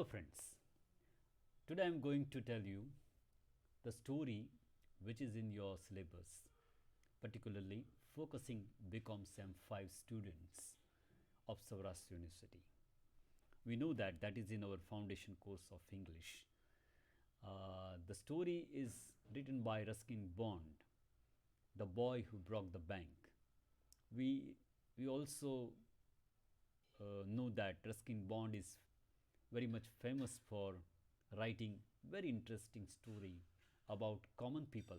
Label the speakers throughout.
Speaker 1: Hello, friends. Today I am going to tell you the story which is in your syllabus, particularly focusing BCom SEM 5 students of Saurashtra University. We know that that is in our foundation course of English. The story is written by Ruskin Bond, the boy who broke the bank. We we also know that Ruskin Bond is very much famous for writing very interesting story about common people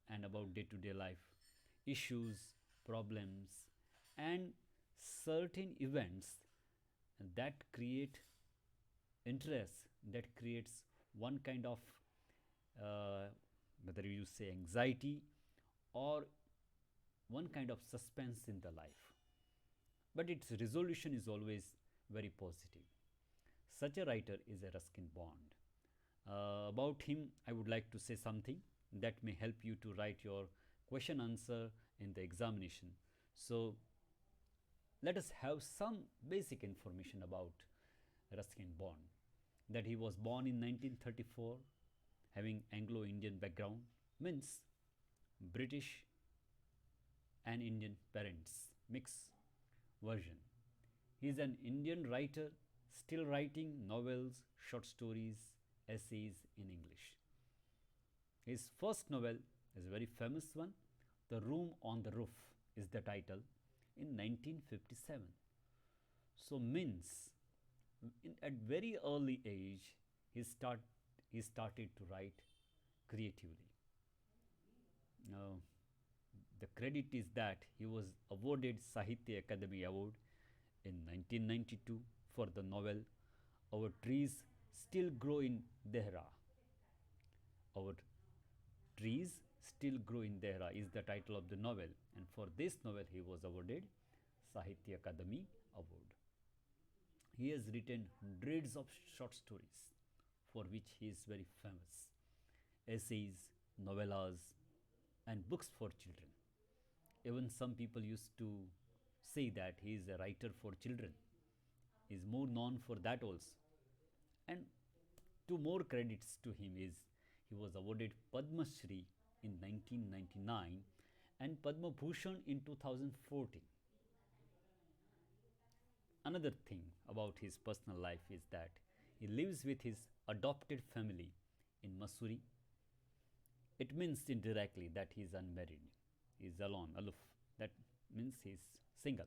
Speaker 1: and about day-to-day life issues, problems, and certain events that create interest, that creates one kind of uh, whether you say anxiety or one kind of suspense in the life, but its resolution is always very positive. Such a writer is a Ruskin Bond. About him, I would like to say something that may help you to write your question answer in the examination. So, let us have some basic information about Ruskin Bond. That he was born in 1934, having Anglo Indian background, means British and Indian parents, mix version. He is an Indian writer, still writing novels, short stories, essays in English. His first novel is a very famous one. The Room on the Roof is the title, in 1957. So means at very early age he started to write creatively. Now the credit is that he was awarded Sahitya Akademi Award in 1992 for the novel Our Trees Still Grow in Dehra. Our Trees Still Grow in Dehra is the title of the novel, and for this novel he was awarded Sahitya Akademi Award. He has written hundreds of short stories for which he is very famous, essays, novellas, and books for children. Even some people used to say that he is a writer for children. He is more known for that also. And two more credits to him is he was awarded Padma Shri in 1999 and Padma Bhushan in 2014. Another thing about his personal life is that he lives with his adopted family in Masuri. It means indirectly that he is unmarried, he is alone, aloof. That means he is single.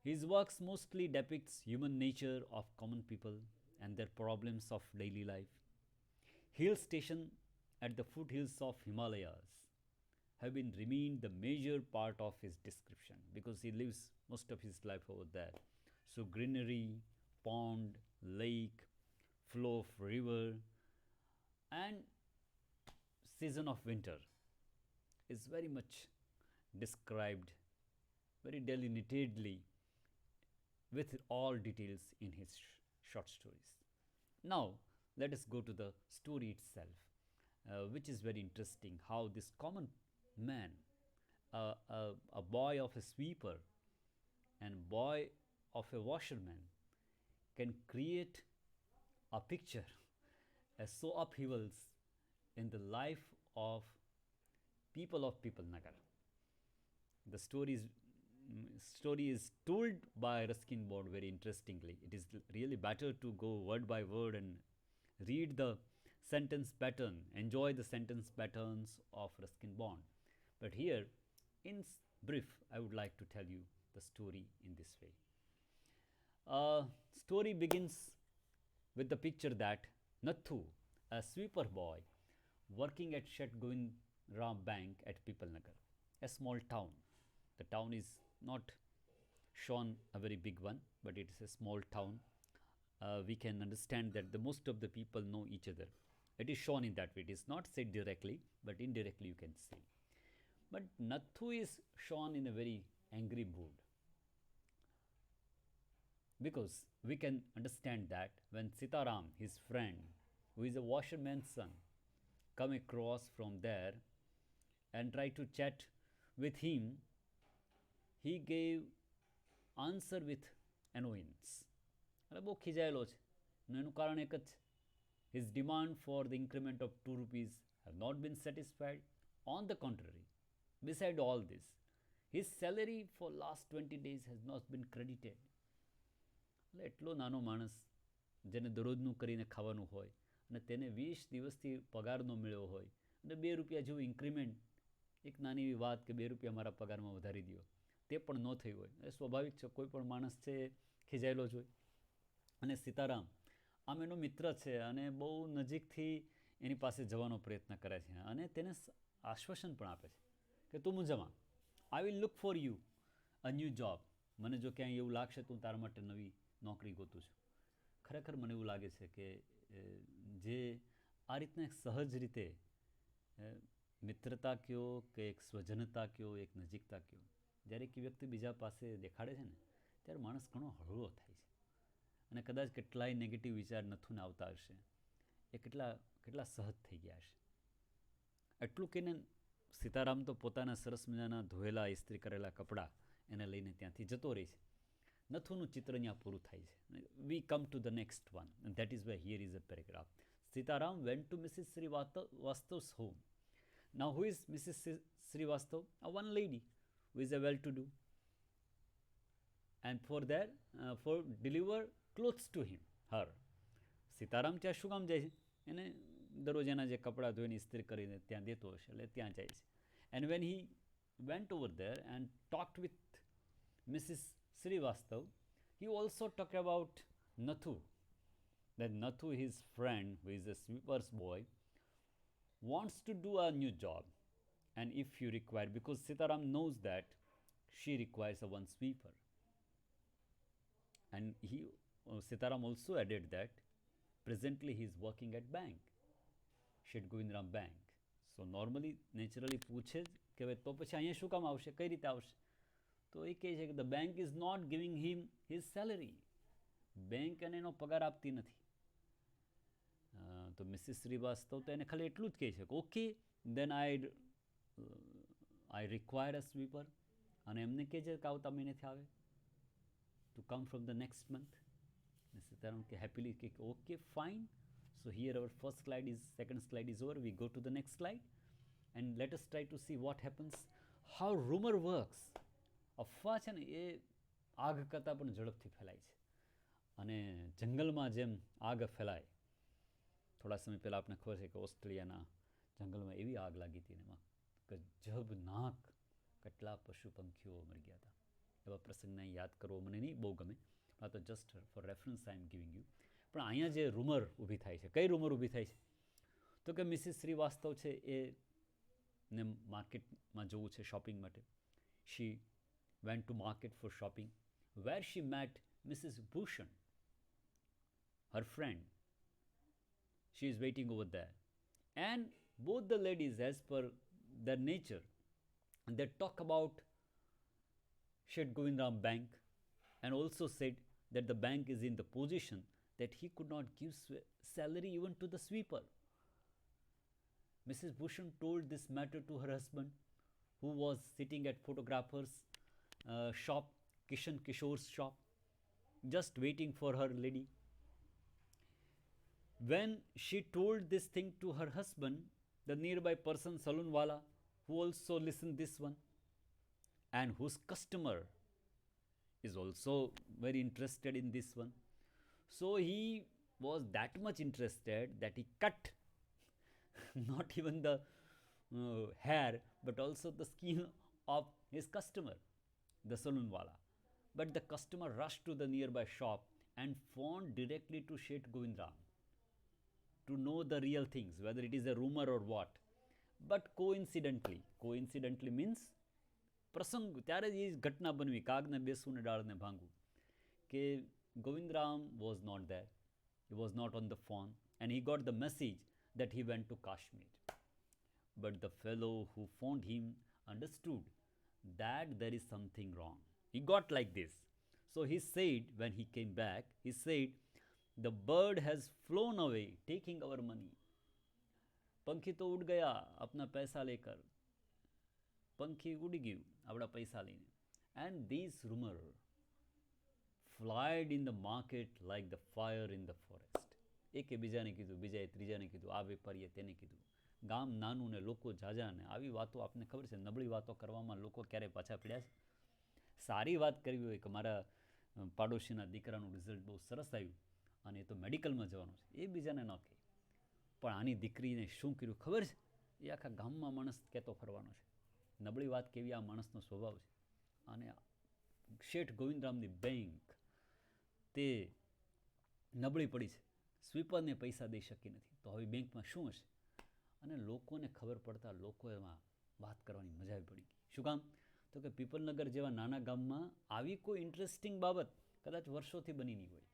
Speaker 1: His works mostly depicts human nature of common people and their problems of daily life. Hill station at the foothills of Himalayas have been remained the major part of his description because he lives most of his life over there. So greenery, pond, lake, flow of river, and season of winter is very much described very delineatedly with all details in his short stories. Now, let us go to the story itself, which is very interesting how this common man, a boy of a sweeper and boy of a washerman, can create a picture as so upheavals in the life of people of People Nagar. The story is told by Ruskin Bond very interestingly. It is really better to go word by word and read the sentence pattern, enjoy the sentence patterns of Ruskin Bond. But here, in brief, I would like to tell you the story in this way. Story begins with the picture that Nathu, a sweeper boy working at Shet Govind Ram Bank at People Nagar, a small town. The town is not shown a very big one, but it is a small town. We can understand that the most of the people know each other. It is shown in that way. It is not said directly, but indirectly you can say. But Nathu is shown in a very angry mood because we can understand that when Sitaram, his friend, who is a washerman's son, come across from there and try to chat with him, he gave answer with annoyance. એટલે બહુ ખીજાયેલો છે. અને એનું કારણ એક જ છે. His demand for the increment of 2 rupees have not been satisfied. On the contrary, beside all this, his salary for last 20 days has not been credited. એટલે એટલો નાનો માણસ જેને દરરોજનું કરીને ખાવાનું હોય અને તેને 20 દિવસથી પગાર ન મળ્યો હોય અને 2 રૂપિયા જેવું ઇન્ક્રીમેન્ટ, એક નાની એવી વાત કે 2 રૂપિયા મારા પગારમાં વધારી દો, તે પણ ન થઈ હોય. એ સ્વાભાવિક છે, કોઈ પણ માણસ છે ખીજાયેલો જ હોય. અને સીતારામ આમ એનો મિત્ર છે અને બહુ નજીકથી એની પાસે જવાનો પ્રયત્ન કરે છે અને તેને આશ્વાસન પણ આપે છે કે તું મુંજામાં, I will look for you a new job. મને જો ક્યાંય એવું લાગશે તો હું તારા માટે નવી નોકરી ગોતું છું. ખરેખર મને એવું લાગે છે કે જે આ રીતના એક સહજ રીતે મિત્રતા કયો કે એક સ્વજનતા કયો, એક નજીકતા કયો, જ્યારે એક વ્યક્તિ બીજા પાસે દેખાડે છે ને ત્યારે માણસ ઘણો હળવો થાય છે. અને કદાચ કેટલાય નેગેટિવ વિચાર નથુને આવતા હશે, એ કેટલા સહજ થઈ ગયા હશે. એટલું કહીને સીતારામ તો પોતાના સરસ મજાના ધોયેલા ઇસ્ત્રી કરેલા કપડાં એને લઈને ત્યાંથી જતો રહે છે. નથુનું ચિત્ર અહીંયા પૂરું થાય છે. We come to the next one and that is why here is a paragraph. Sitaram went to Mrs Srivastava's home. Now who is Mrs. Srivastav? One lady who is a well-to-do, and for deliver clothes to her. Sitaram ત્યાં શું કામ જાય છે? એને દરરોજ એના જે કપડાં ધોઈને ઇસ્ત્રી કરીને ત્યાં દેતો હશે એટલે ત્યાં જાય છે. And when he went over there and talked with Mrs. Srivastav, he also talked about Nathu. That Nathu, his friend, who is a sweeper's boy, wants to do a new job. And if you require, because Sitaram knows that she requires a one sweeper. And Sitaram also added that presently he is working at bank, Shet Govindram Bank. So normally, naturally પૂછે કે ભાઈ તો પછી અહીંયા શું કામ આવશે, કઈ રીતે આવશે? તો એ કહે છે કે the bank is not giving him his salary. Bank એને એનો પગાર આપતી નથી. તો મિસિસ શ્રીવાસ્તવ તો એને ખાલી એટલું જ કહે છે કે ઓકે દેન આઈ રિક્વાયર અ સ્વીપર. અને એમને કહે છે કે આવતા મહિનેથી આવે to come from the next month. Sitaram happily say, okay, fine. So here our first slide is, second slide is over. We go to the next slide and let us try to see what happens, how rumor works. અફવા છે ને એ આગ કરતાં પણ ઝડપથી ફેલાય છે. અને જંગલમાં જેમ આગ ફેલાય, થોડા સમય પહેલાં આપણે ખબર છે કે ઓસ્ટ્રેલિયાના જંગલમાં એવી આગ લાગી હતી એમાં ગજબનાક કેટલા પશુ પંખીઓ મરી ગયા હતા. એવા પ્રસંગને યાદ કરવો મને નહીં બહુ ગમે, આ તો just four reference I am giving you. પણ અહીંયા જે રૂમર ઊભી થાય છે, કઈ રૂમર ઊભી થાય છે? તો કે મિસિસ શ્રીવાસ્તવ છે એને માર્કેટમાં જવું છે શોપિંગ માટે. શી went to market for shopping, where she met Mrs. Bhushan, her friend. She is waiting over there. And both the ladies, as per their nature, they talk about Shet Govindram Bank and also said that the bank is in the position that he could not give salary even to the sweeper. Mrs. Bhushan told this matter to her husband, who was sitting at photographer's shop, Kishan Kishore's shop, just waiting for her lady. When she told this thing to her husband, the nearby person, Salunwala, who also listened this one, and whose customer is also very interested in this one. So he was that much interested that he cut not even the hair but also the skin of his customer, the Salunwala. But the customer rushed to the nearby shop and phoned directly to Shet Govindram to know the real things, whether it is a rumor or what. But coincidentally means પ્રસંગ ત્યારે જ એ ઘટના બનવી, કાગને બેસવું ને ડાળને ભાંગવું, કે Govindram was not there. He was not on the phone and he got the message that he went to Kashmir. But the fellow who phoned him understood that there is something wrong. He got like this. So he said, when he came back, he said, the bird has flown away, taking our money. पंखी तो उड़ गया अपना पैसा लेकर, पंखी उड़ गયું આપણા પૈસા લઈને. And these rumor flied in the market like the fire in the forest. એકે બીજાને કીધું, બીજાએ ત્રીજાને કીધું, આ વેપારીએ તેને કીધું. ગામ નાનું ને લોકો ઝાઝા ને આવી વાતો આપને ખબર છે, નબળી વાતો કરવામાં લોકો ક્યારે પાછા પડ્યા છે. સારી વાત કરવી હોય કે મારા પાડોશીના દીકરાનું રિઝલ્ટ બહુ સરસ આવ્યું અને એ તો મેડિકલમાં જવાનું છે, એ બીજાને ન કહે. પણ આની દીકરીને શું કર્યું ખબર છે, એ આખા ગામમાં માણસ કહેતો ફરવાનો છે. નબળી વાત કેવી આ માણસનો સ્વભાવ છે. અને શેઠ ગોવિંદરામની બેંક તે નબળી પડી છે, સ્વીપરને પૈસા દઈ શકી નથી, તો હવે બેંકમાં શું હશે. અને લોકોને ખબર પડતા લોકો એમાં વાત કરવાની મજા આવી પડી ગઈ. શું કામ? તો કે પીપલનગર જેવા નાના ગામમાં આવી કોઈ ઇન્ટરેસ્ટિંગ બાબત કદાચ વર્ષોથી બની નહીં હોય,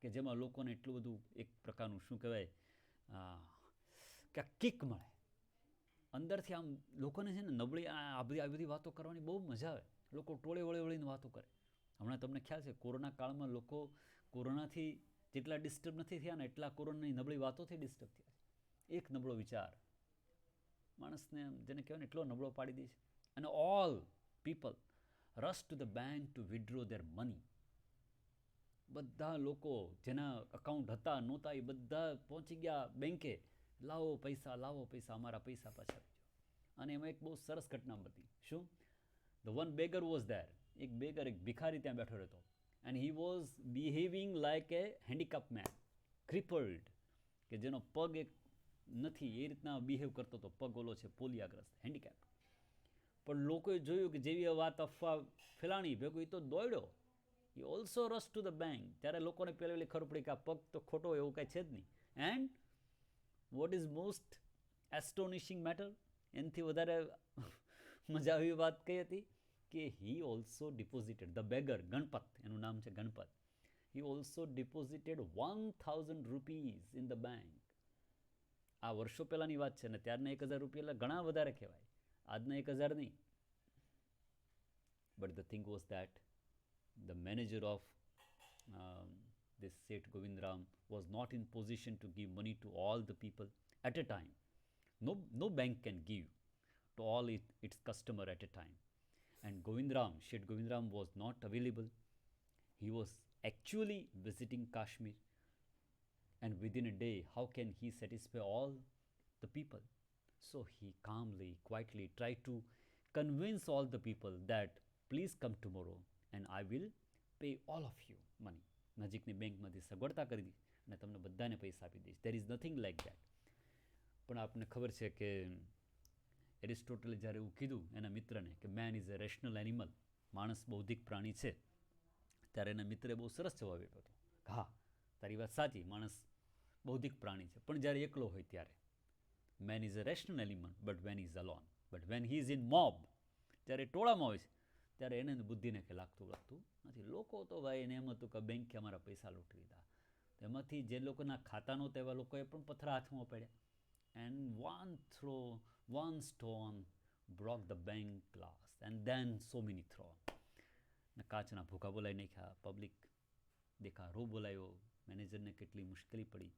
Speaker 1: કે જેમાં લોકોને એટલું બધું એક પ્રકારનું શું કહેવાય કે કિક મળે અંદરથી. આમ લોકોને છે ને નબળી આ બધી વાતો કરવાની બહુ મજા આવે. લોકો ટોળે વળીને વાતો કરે. હમણાં તમને ખ્યાલ છે કોરોના કાળમાં લોકો કોરોનાથી જેટલા ડિસ્ટર્બ નથી થયા ને એટલા કોરોનાની નબળી વાતોથી ડિસ્ટર્બ થયા. એક નબળો વિચાર માણસને જેને કહેવાય ને એટલો નબળો પાડી દે છે. અને all people rush to the bank to withdraw their money. બધા લોકો જેના અકાઉન્ટ હતા નહોતા એ બધા પહોંચી ગયા બેંકે, લાવો પૈસા, અમારા પૈસા પાછા આપજો. અને એમાં એક બહુ સરસ ઘટના બની. શું? The one beggar was there. એક બેગર, એક ભિખારી ત્યાં બેઠો રહેતો. And he was behaving like a handicap man, crippled, કે જેનો પગ એક નથી એ રીતના બિહેવ કરતો હતો. પગ ઓલો છે પોલિયાગ્રસ્ત, હેન્ડીકેપ. પણ લોકોએ જોયું કે જેવી વાત અફવા ફેલાણી ભેગું એ તો દોડ્યો. he also rushed to the bank. ત્યારે લોકોને પહેલી ખબર પડી કે આ પગ તો ખોટો એવું કાંઈ છે જ નહીં. And what is most astonishing matter, એનાથી વધારે મજા આવી વાત કઈ હતી કે he also deposited, the beggar, Ganpat એનું નામ છે Ganpat, he also deposited 1000 rupees in the bank. આ વર્ષો પહેલાની વાત છે ને ત્યારના 1000 રૂપિયા એટલે ઘણા વધારે કહેવાય, આજના 1000 નહીં. But the thing was that the manager of this Seth Govindram was not in position to give money to all the people at a time. No bank can give to all its customer at a time. And Seth Govindram was not available. He was actually visiting Kashmir. And within a day, how can he satisfy all the people? So he calmly, quietly tried to convince all the people that please come tomorrow and I will pay all of you money. નજીકની બેંકમાંથી સગવડતા કરી દી અને તમને બધાને પૈસા આપી દઈશ. There is nothing like that. પણ આપણને ખબર છે કે એરિસ્ટોટલે જ્યારે એવું કીધું એના મિત્રને કે main is a rational animal, માણસ બૌદ્ધિક પ્રાણી છે, ત્યારે એના મિત્રે બહુ સરસ જવાબ આપ્યો હતો. હા, તારી વાત સાચી, માણસ બૌદ્ધિક પ્રાણી છે, પણ જ્યારે એકલો હોય ત્યારે. Main is a rational animal but when is alone, but when he is in mob, જ્યારે ટોળામાં હોય છે ત્યારે એને બુદ્ધિને કે લાગતું નથી. લોકો તો ભાઈ એને એમ હતું કે બેંકે અમારા પૈસા લૂંટી લીધા. એમાંથી જે લોકોના ખાતા નહોતા એવા લોકોએ પણ પથ્થર હાથમાં પડ્યા. And one stone broke the bank glass and then so many throw. ને કાચના ભૂકા બોલાવી નાખ્યા, પબ્લિક દેખા રો બોલાવ્યો, મેનેજરને કેટલી મુશ્કેલી પડી,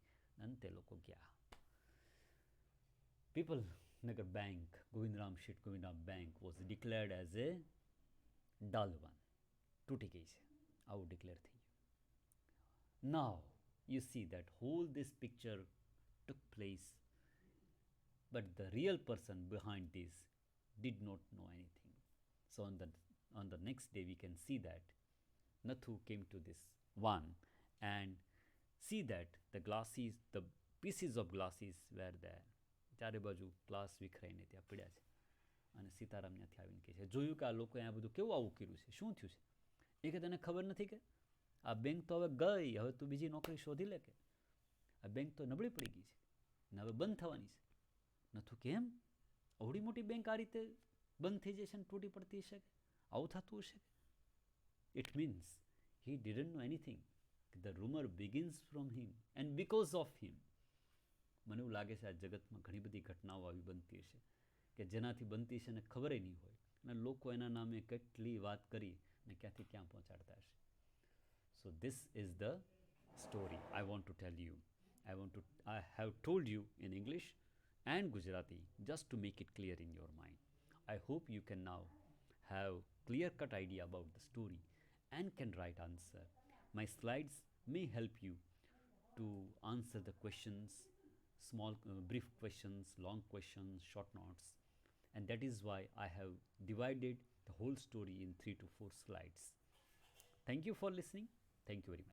Speaker 1: અંતે લોકો ગયા. Pipalnagar Bank, Seth Govindram Bank was declared as a dull one. તૂટી ગઈ છે, આવું ડિક્લેર થઈ ગયું. Now you see that whole this picture took place, but the real person behind this did not know anything. So on the next day we can see that Nathu came to this one and see that the pieces of glasses were there. ચારે બાજુ glass વિખરાઈને ત્યાં પડ્યા છે. અને સીતારામ ત્યાંથી આવીને કહે છે, જોયું કે આ લોકોએ આ બધું કેવું આવું કર્યું છે, શું થયું છે? એ કે તને ખબર નથી કે આ બેંક તો હવે ગઈ, હવે તું બીજી નોકરી શોધી લે, કે આ બેંક તો નબળી પડી ગઈ છે ને હવે બંધ થવાની છે. નથું કેમ? અવડી મોટી બેંક આ રીતે બંધ થઈ જશે ને તૂટી પડતી હશે, આવું થતું હશે? It means he didn't know anything. The rumor begins from him and because of him. મને એવું લાગે છે આ જગતમાં ઘણી બધી ઘટનાઓ આવી બનતી હશે કે જેનાથી બનતી છે ને ખબર નહીં હોય, અને લોકો એના નામે કેટલી વાત કરી ને ક્યાંથી ક્યાં પહોંચાડતા હશે. So this is the story I want to tell you. I have told you in English and Gujarati just to make it clear in your mind. I hope you can now have clear-cut idea about the story and can write answer My slides may help you to answer the questions, small, brief questions, long questions, short notes, and that is why I have divided the whole story in 3 to 4 slides. Thank you for listening. Thank you very much.